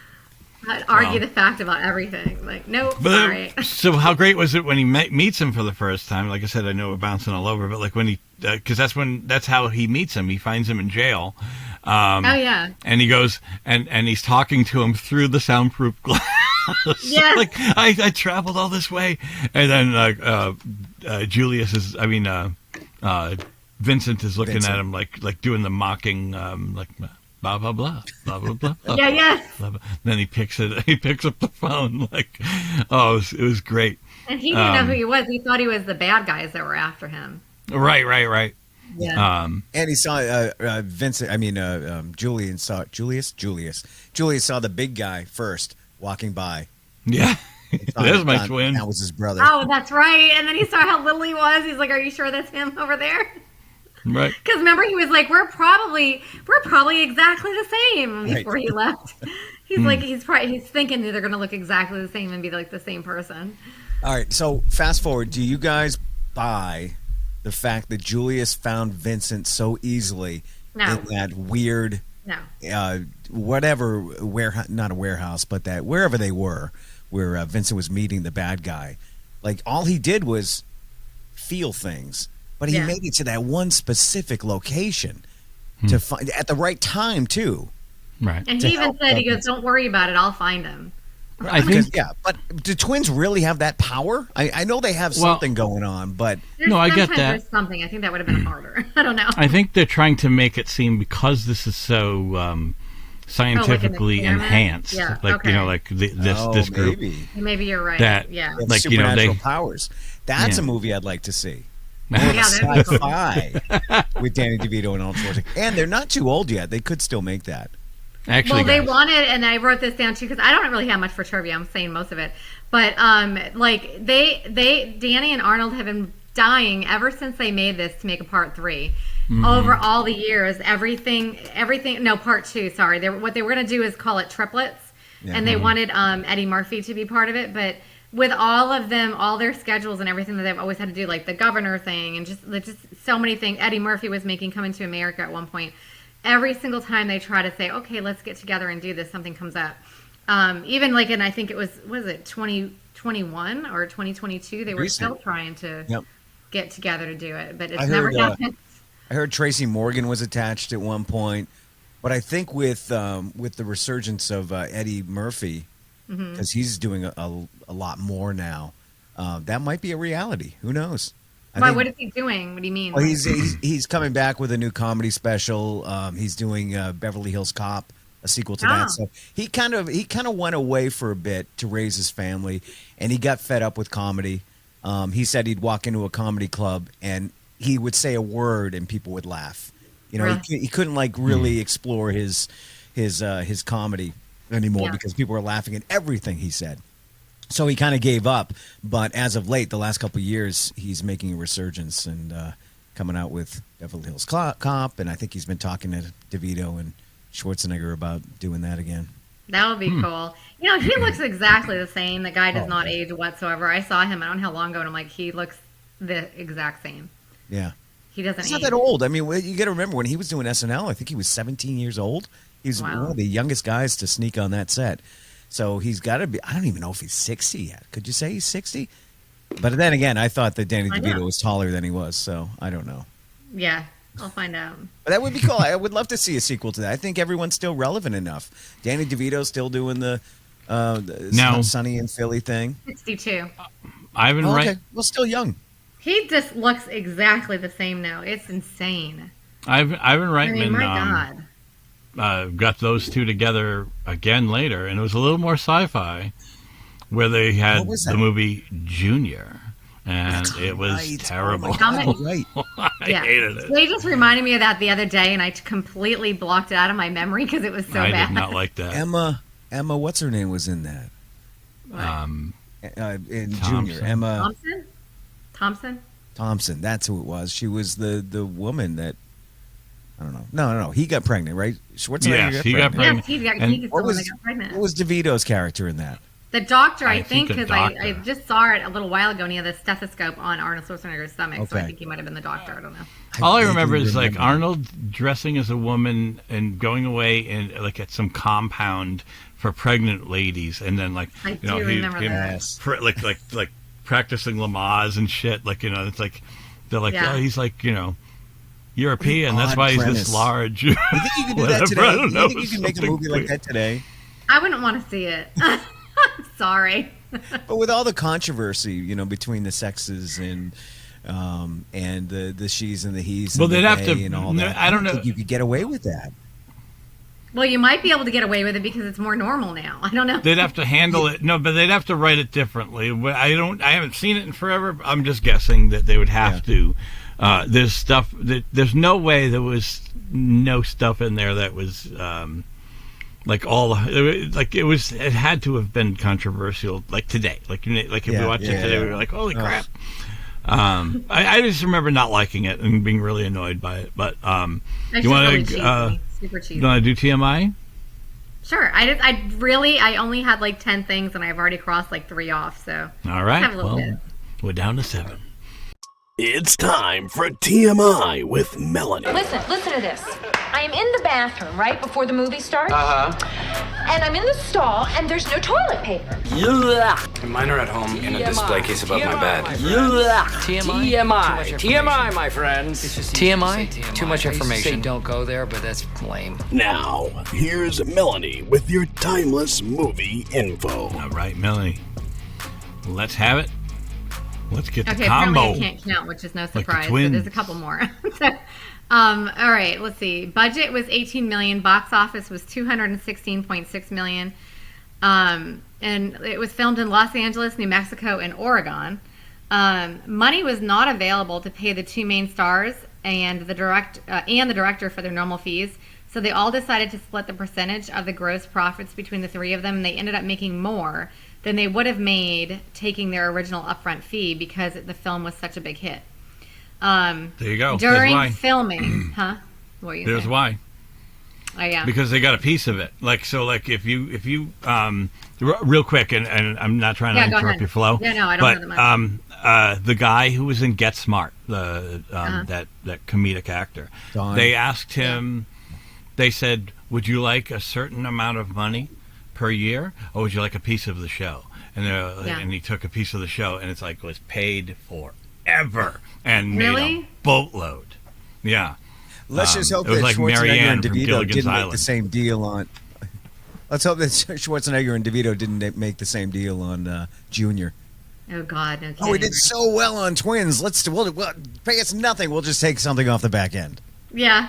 I'd argue the fact about everything. Nope, sorry. So how great was it when he meets him for the first time? Like I said, I know we're bouncing all over, but when he, because that's how he meets him. He finds him in jail. And he goes and he's talking to him through the soundproof glass. Yes. I traveled all this way, and then Vincent is looking at him like doing the mocking blah blah blah blah blah blah. Yeah, yes. Blah, blah. Then he picks up the phone like, oh, it was great. And he didn't know who he was. He thought he was the bad guys that were after him. Right. Yeah. And he saw Vincent. I mean, Julius saw the big guy first walking by. Yeah. There's my twin. That was his brother. Oh, that's right. And then he saw how little he was. He's like, "Are you sure that's him over there?" Right. Because remember, he was like, "We're probably exactly the same." Before he left, he's like, he's thinking they're going to look exactly the same and be like the same person. All right. So fast forward. Do you guys buy the fact that Julius found Vincent so easily in that weird, whatever warehouse, not a warehouse, but that wherever they were, where Vincent was meeting the bad guy, like all he did was feel things, but he made it to that one specific location to find at the right time too. Right. And he even said, he goes, "Don't worry about it. I'll find him." I think, but do twins really have that power? I know they have something going on, but I get that. There's something. I think that would have been harder. I don't know. I think they're trying to make it seem, because this is so scientifically enhanced, this group. Maybe you're right. That, like, supernatural powers. That's a movie I'd like to see. Sci-fi with Danny DeVito and Arnold Schwarzenegger, and they're not too old yet. They could still make that. Actually, they wanted, and I wrote this down too because I don't really have much for trivia. I'm saying most of it, but like Danny and Arnold have been dying ever since they made this to make a part 3. Over all the years, everything. No, part 2. Sorry, what they were going to do is call it triplets, and they wanted Eddie Murphy to be part of it. But with all of them, all their schedules and everything that they've always had to do, like the governor thing, and just so many things. Eddie Murphy was making Coming to America at one point. Every single time they try to say, okay, let's get together and do this, something comes up. Even like, and I think it was it 2021 or 2022? They were still trying to get together to do it, but it's never happened. I heard Tracy Morgan was attached at one point, but I think with the resurgence of Eddie Murphy, because he's doing a lot more now, that might be a reality. Who knows? What is he doing? What do you mean? Well, he's coming back with a new comedy special. He's doing Beverly Hills Cop, a sequel to that. So he kind of went away for a bit to raise his family, and he got fed up with comedy. He said he'd walk into a comedy club and he would say a word and people would laugh. You know, Really? he couldn't like really explore his comedy anymore because people were laughing at everything he said. So he kind of gave up, but as of late, the last couple of years, he's making a resurgence and coming out with Beverly Hills Cop, and I think he's been talking to DeVito and Schwarzenegger about doing that again. That would be cool. You know, he looks exactly the same. The guy does not age whatsoever. I saw him, I don't know how long ago, and I'm like, he looks the exact same. Yeah. He doesn't He's age. not that old. I mean, you got to remember, when he was doing SNL, I think he was 17 years old. He's one of the youngest guys to sneak on that set. So he's got to be, I don't even know if he's 60 yet. Could you say he's 60? But then again, I thought that Danny DeVito was taller than he was, so I don't know. Yeah, I'll find out. But that would be cool. I would love to see a sequel to that. I think everyone's still relevant enough. Danny DeVito's still doing the Sunny in Philly thing. 62. Ivan Wright. Okay, well, still young. He just looks exactly the same now. It's insane. Ivan Reitman. I mean, my God. Got those two together again later, and it was a little more sci-fi, where they had the movie Junior, and it was terrible. Right. I hated it. They just reminded me of that the other day, and I completely blocked it out of my memory because it was so bad. I did not like that. Emma, what's her name was in that? In Junior, Emma Thompson. That's who it was. She was the woman that. I don't know. No. He got pregnant, right? Yes, he got pregnant. Yes, he's the one that got pregnant. What was DeVito's character in that? The doctor, I think, the because I just saw it a little while ago, and he had a stethoscope on Arnold Schwarzenegger's stomach, so I think he might have been the doctor. I don't know. All I remember is like Arnold dressing as a woman and going away and like at some compound for pregnant ladies, and then like like practicing Lamaze and shit. Like, you know, it's like they're like, oh, he's like, you know, European. That's why he's this large. You think you can do that today? You think you can make a movie like that today? I wouldn't want to see it. Sorry. But with all the controversy, you know, between the sexes and the she's and the he's, and they'd have to and all that. I don't know. Think you could get away with that. Well, you might be able to get away with it because it's more normal now. I don't know. They'd have to handle it. No, but they'd have to write it differently. I haven't seen it in forever. I'm just guessing that they would have to. There's stuff that there's no way there was no stuff in there that was like it had to have been controversial like today. Like if we watched it today, we were like, holy crap. I just remember not liking it and being really annoyed by it. But you want to super cheesy. You want to do TMI? Sure. I only had like 10 things and I've already crossed like 3 off. So all right. Have a little bit. We're down to 7. It's time for TMI with Melanie. Listen to this. I am in the bathroom right before the movie starts. And I'm in the stall and there's no toilet paper. And mine are at home in a display case above my bed. TMI, my friends. TMI? Too much information. Don't go there, but that's lame. Now, here's Melanie with your timeless movie info. All right, Melanie. Let's have it. Let's get the Okay, combo. apparently I can't count, which is no surprise. So twins. there's a couple more. All right, let's see. Budget was $18 million. Box office was $216.6 million. And it was filmed in Los Angeles, New Mexico, and Oregon. Money was not available to pay the 2 main stars and the director for their normal fees. So they all decided to split the percentage of the gross profits between the 3 of them. And they ended up making more than they would have made taking their original upfront fee because the film was such a big hit. There you go. During filming, huh? What are you There's saying? why. Oh yeah. Because they got a piece of it. Like if you real quick, and I'm not trying to go interrupt ahead. your flow. Yeah, no, I don't know that much. The guy who was in Get Smart, that comedic actor, Don. they asked him. They said, "Would you like a certain amount of money per year, or would you like a piece of the show?" And he took a piece of the show, and it's like was paid forever and made a boatload. Yeah. Let's just hope it was that like Schwarzenegger Marianne and from DeVito Gilligan's didn't make Island. the same deal on. Let's hope that Schwarzenegger and DeVito didn't make the same deal on Junior. Oh God, no kidding. Oh, we did so well on Twins. We'll pay us nothing. We'll just take something off the back end. Yeah.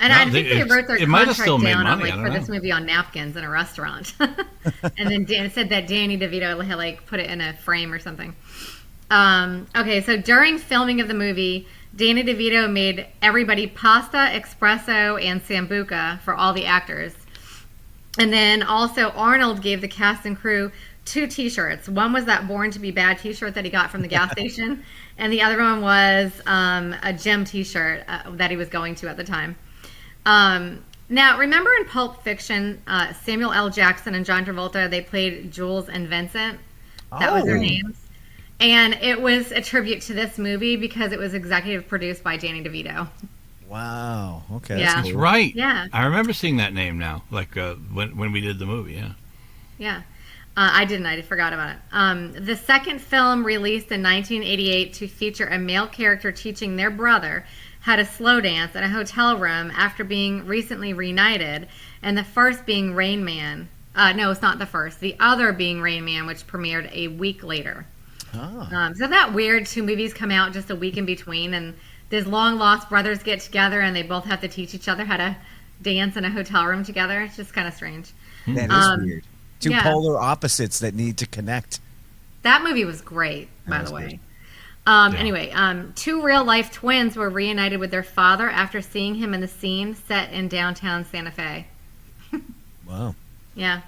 And I think they wrote their it might have contract still made down money, for this movie on napkins in a restaurant. And then it said that Danny DeVito had like put it in a frame or something. Okay, so during filming of the movie, Danny DeVito made everybody pasta, espresso, and sambuca for all the actors. And then also Arnold gave the cast and crew 2 T-shirts. One was that Born to Be Bad T-shirt that he got from the gas station, and the other one was a gym T-shirt that he was going to at the time. Now, remember in Pulp Fiction, Samuel L. Jackson and John Travolta, they played Jules and Vincent? That was their names. And it was a tribute to this movie because it was executive produced by Danny DeVito. Wow. Okay. Yeah. That's right. Yeah. I remember seeing that name now, like when we did the movie. Yeah. Yeah. I didn't. I forgot about it. The second film released in 1988 to feature a male character teaching their brother how to slow dance in a hotel room after being recently reunited, and the first being Rain Man. No, it's not the first. The other being Rain Man, which premiered a week later. Ah. So that weird 2 movies come out just a week in between, and these long lost brothers get together and they both have to teach each other how to dance in a hotel room together. It's just kind of strange. That is weird. 2 yeah. polar opposites that need to connect. That movie was great, by the way. Yeah. Anyway, 2 real-life twins were reunited with their father after seeing him in the scene set in downtown Santa Fe. Wow. Yeah.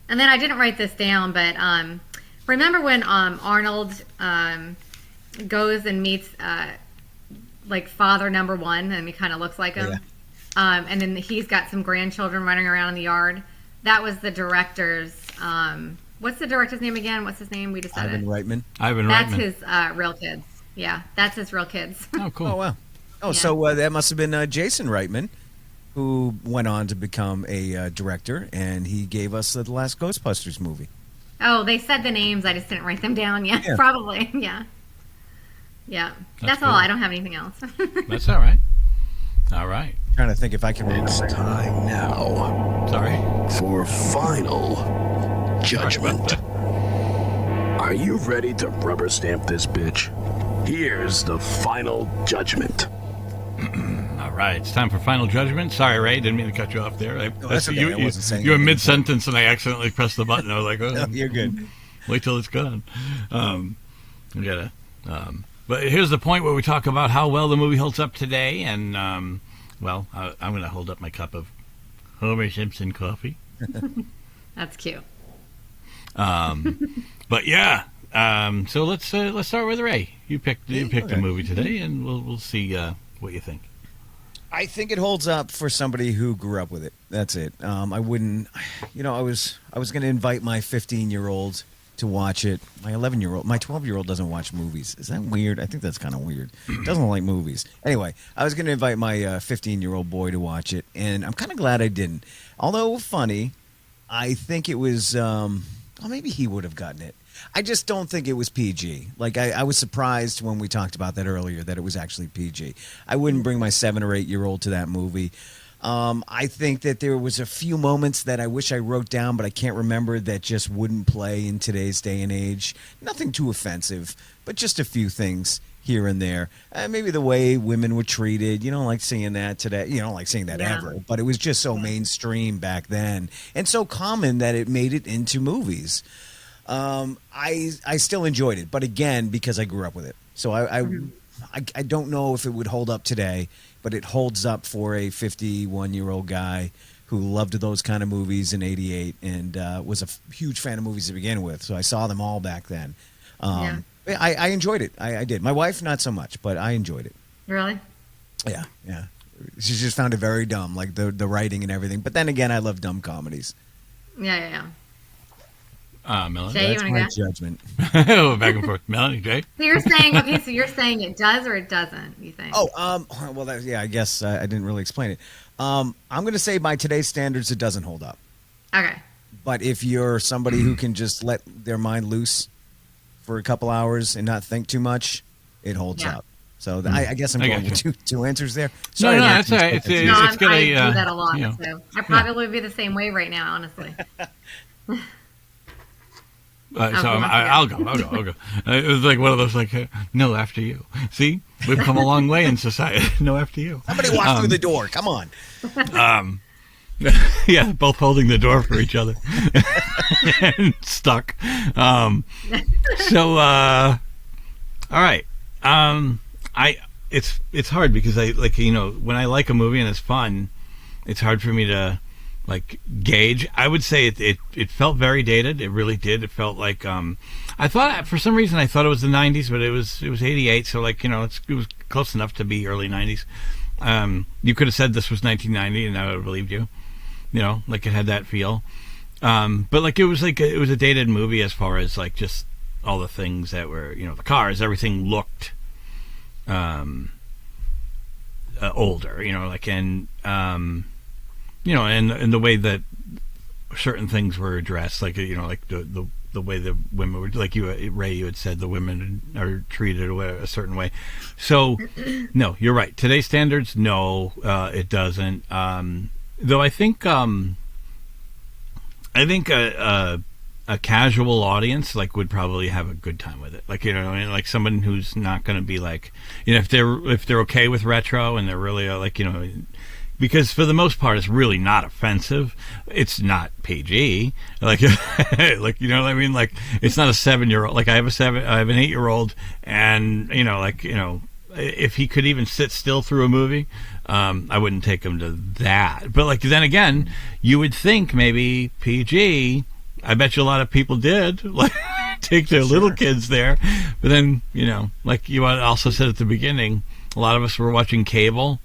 And then I didn't write this down, but remember when Arnold goes and meets like father number 1, and he kind of looks like him? Yeah. And then he's got some grandchildren running around in the yard. That was the director's... what's the director's name again? What's his name? We just said Ivan it. Reitman. That's his real kids. Yeah, that's his real kids. Oh, cool. Oh, wow. Oh, Yeah. so that must have been Jason Reitman, who went on to become a director, and he gave us the last Ghostbusters movie. Oh, they said the names. I just didn't write them down. Yeah, Yeah. probably. Yeah. Yeah. That's cool. all. I don't have anything else. That's all right. All right. Trying to think if I can It's remember. time now Sorry. for final judgment. Are you ready to rubber stamp this bitch? Here's the final judgment. All All right, it's time for Final Judgment. Sorry, Ray, didn't mean to cut you off there. That's okay. I wasn't saying you were anything. mid-sentence, and I accidentally pressed the button. I was like, oh, No, you're good. Wait till it's gone. But here's the point where we talk about how well the movie holds up today, and, I'm going to hold up my cup of Homer Simpson coffee. That's cute. But yeah, so let's start with Ray. You picked a movie today, and we'll see what you think. I think it holds up for somebody who grew up with it. That's it. I wouldn't, I was going to invite my 15-year-old to watch it. My 11-year-old, my 12-year-old doesn't watch movies. Is that weird? I think that's kind of weird. Doesn't like movies. Anyway, I was going to invite my 15-year-old boy to watch it, and I'm kind of glad I didn't. Although funny, I think it was, maybe he would have gotten it. I just don't think it was PG. Like, I was surprised when we talked about that earlier that it was actually PG. I wouldn't bring my 7 or 8-year-old to that movie. I think that there was a few moments that I wish I wrote down, but I can't remember, that just wouldn't play in today's day and age. Nothing too offensive, but just a few things here and there. Maybe the way women were treated. You don't like seeing that today. You don't like seeing that ever. But it was just so mainstream back then and so common that it made it into movies. I still enjoyed it, but again, because I grew up with it. So I don't know if it would hold up today, but it holds up for a 51-year-old guy who loved those kind of movies in '88 and was a huge fan of movies to begin with. So I saw them all back then. I enjoyed it. I did. My wife, not so much, but I enjoyed it. Really? Yeah. She just found it very dumb, like the writing and everything. But then again, I love dumb comedies. Yeah. Melanie? Jay, That's you my want to go? judgment. Back and forth. Melanie, Jay? So you're saying, so you're saying it does or it doesn't, you think? I guess I didn't really explain it. I'm going to say by today's standards, it doesn't hold up. Okay. But if you're somebody who can just let their mind loose for a couple hours and not think too much, it holds up. So I guess I'm going with two answers there. Sorry, no, that's all right. I do that a lot. So I probably would be the same way right now, honestly. I'll go. It was like one of those, like, no, after you. See, we've come a long way in society. No, after you. Somebody walk through the door. Come on. Yeah, both holding the door for each other and stuck. All right. It's hard because when I like a movie and it's fun, it's hard for me to gauge. I would say it felt very dated. It really did. It felt like I thought, for some reason, I thought it was the 90s, but it was 88, so it was close enough to be early 90s. You could have said this was 1990 and I would have believed you. It had that feel. But it was a dated movie as far as just all the things that were, the cars, everything looked older, and the way that certain things were addressed, the way the women were, like Ray, you had said, the women are treated a certain way. So, no, you're right. Today's standards, no, it doesn't. Though I think a casual audience would probably have a good time with it. Someone who's not going to be if they're okay with retro and they're really because for the most part it's really not offensive. It's not PG. What I mean? It's not a 7-year-old. I have an 8-year-old, and if he could even sit still through a movie, I wouldn't take him to that. But then again, you would think maybe PG. I bet you a lot of people did take their little kids there. But then, like you also said at the beginning, a lot of us were watching cable.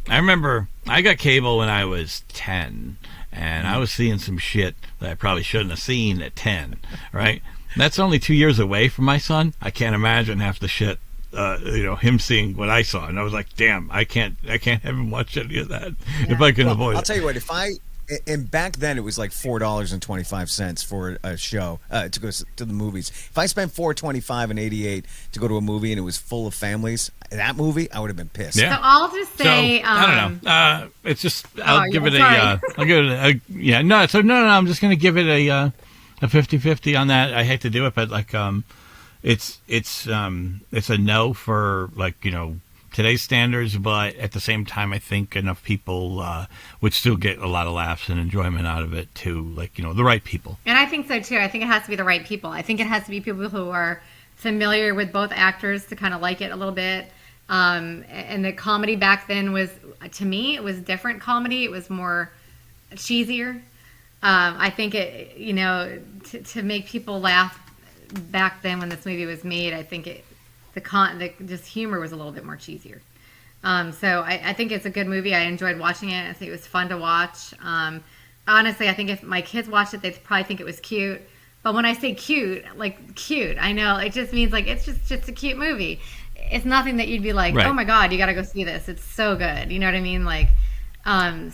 I remember I got cable when I was 10, and I was seeing some shit that I probably shouldn't have seen at 10, right? That's only 2 years away from my son. I can't imagine half the shit, him seeing what I saw. And I was like, damn, I can't have him watch any of that if I can avoid it. I'll tell you what, and back then it was $4.25 for a show to go to the movies. If I spent $4.25 in '88 to go to a movie and it was full of families, that movie I would have been pissed. Yeah. So I'll just say, I don't know. It's just I'll give it a no. So no. I'm just gonna give it a 50-50 on that. I hate to do it, but it's a no for today's standards, but at the same time, I think enough people would still get a lot of laughs and enjoyment out of it too. Like, the right people. And I think so too. I think it has to be the right people. I think it has to be people who are familiar with both actors to kind of like it a little bit. And the comedy back then was, to me, it was different comedy. It was more cheesier. I think it, to make people laugh back then when this movie was made, I think the just humor was a little bit more cheesier. So I think it's a good movie. I enjoyed watching it. I think it was fun to watch. Honestly, I think if my kids watched it, they'd probably think it was cute. But when I say cute, like cute, I know it just means like it's just a cute movie. It's nothing that you'd be like, right. Oh my God, you got to go see this. It's so good. You know what I mean? Like,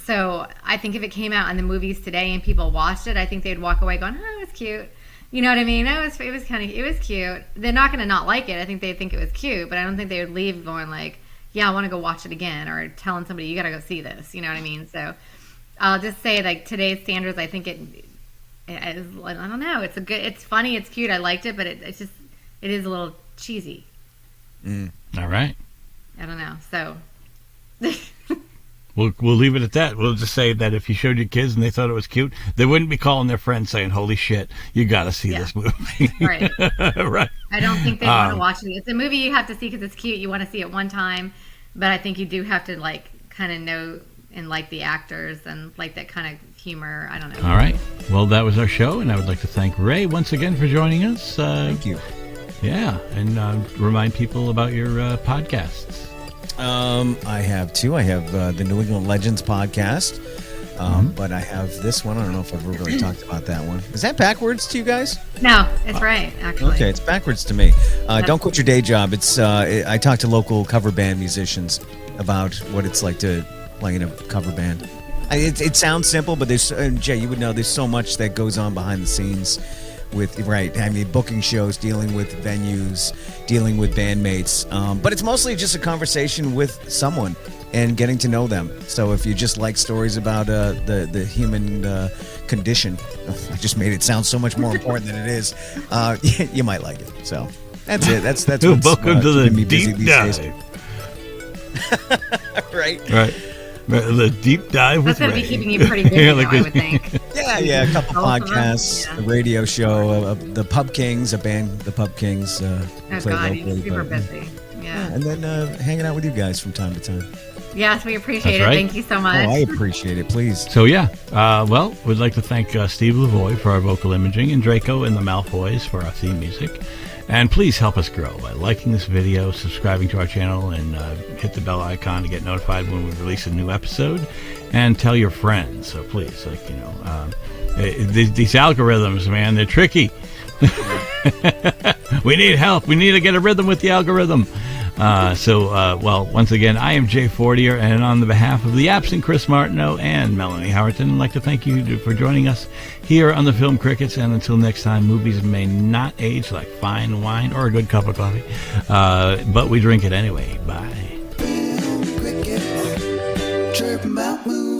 so I think if it came out in the movies today and people watched it, I think they'd walk away going, oh, it's cute. You know what I mean? It was cute. They're not going to not like it. I think they think it was cute, but I don't think they would leave going like, yeah, I want to go watch it again, or telling somebody, you got to go see this. You know what I mean? So I'll just say, like, today's standards, I think it is, I don't know. It's funny. It's cute. I liked it, but it is a little cheesy. All right. I don't know. So we'll leave it at that. We'll just say that if you showed your kids and they thought it was cute, they wouldn't be calling their friends saying, holy shit, you got to see this movie. Right. Right. I don't think they want to watch it. It's a movie you have to see because it's cute. You want to see it one time, but I think you do have to like kind of know and like the actors and like that kind of humor. I don't know. All right. Well, that was our show, and I would like to thank Ray once again for joining us. Thank you. Yeah, and remind people about your podcasts. I have two. I have the New England Legends podcast, but I have this one. I don't know if I've ever really talked about that one. Is that backwards to you guys? No, it's right, actually. Okay, it's backwards to me. Don't quit your day job. It's I talk to local cover band musicians about what it's like to play in a cover band. It sounds simple, but there's Jay, you would know there's so much that goes on behind the scenes. Booking shows, dealing with venues, dealing with bandmates. But it's mostly just a conversation with someone and getting to know them. So if you just like stories about the human condition, I just made it sound so much more important than it is, you might like it. So that's it. That's what's welcome to the busy deep these dive. Days. Right. The deep dive with That's going to Ray. be keeping you pretty busy, though, I would think. Yeah, a couple podcasts, a radio show, the Pub Kings, a band, the Pub Kings. Oh, God, he's super busy. Yeah. And then hanging out with you guys from time to time. Yes, we appreciate That's it. right. Thank you so much. Oh, I appreciate it. Please. So, yeah. Well, we'd like to thank Steve Lavoie for our vocal imaging and Draco and the Malfoys for our theme music. And please help us grow by liking this video, subscribing to our channel, and hit the bell icon to get notified when we release a new episode. And tell your friends. So please, these algorithms, man, they're tricky. We need help. We need to get a rhythm with the algorithm. Well, once again, I am Jay Fortier, and on the behalf of the absent Chris Martineau and Melanie Howerton, I'd like to thank you for joining us here on the Film Crickets. And until next time, movies may not age like fine wine or a good cup of coffee, but we drink it anyway. Bye. Film Crickets, chirping about movies.